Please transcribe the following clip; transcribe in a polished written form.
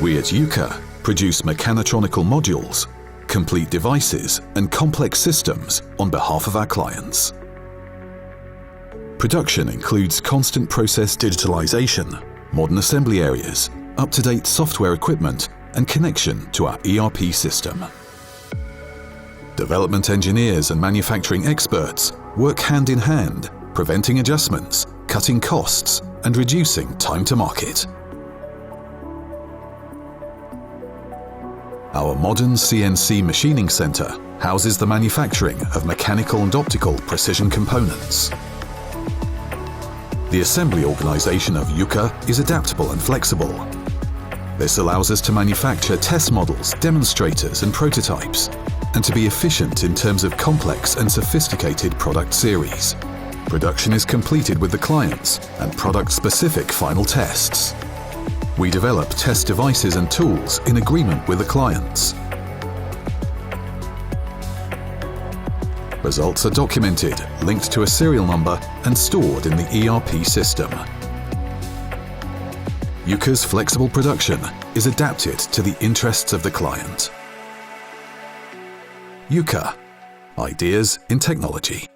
We at Yuka produce mechanotronical modules, complete devices and complex systems on behalf of our clients. Production includes constant process digitalization, modern assembly areas, up-to-date software equipment and connection to our ERP system. Development engineers and manufacturing experts work hand in hand, preventing adjustments, cutting costs and reducing time to market. Our modern CNC machining center houses the manufacturing of mechanical and optical precision components. The assembly organization of Yuka is adaptable and flexible. This allows us to manufacture test models, demonstrators and prototypes, and to be efficient in terms of complex and sophisticated product series. Production is completed with the clients and product-specific final tests. We develop test devices and tools in agreement with the clients. Results are documented, linked to a serial number and stored in the ERP system. Yuka's flexible production is adapted to the interests of the client. Yuka, ideas in technology.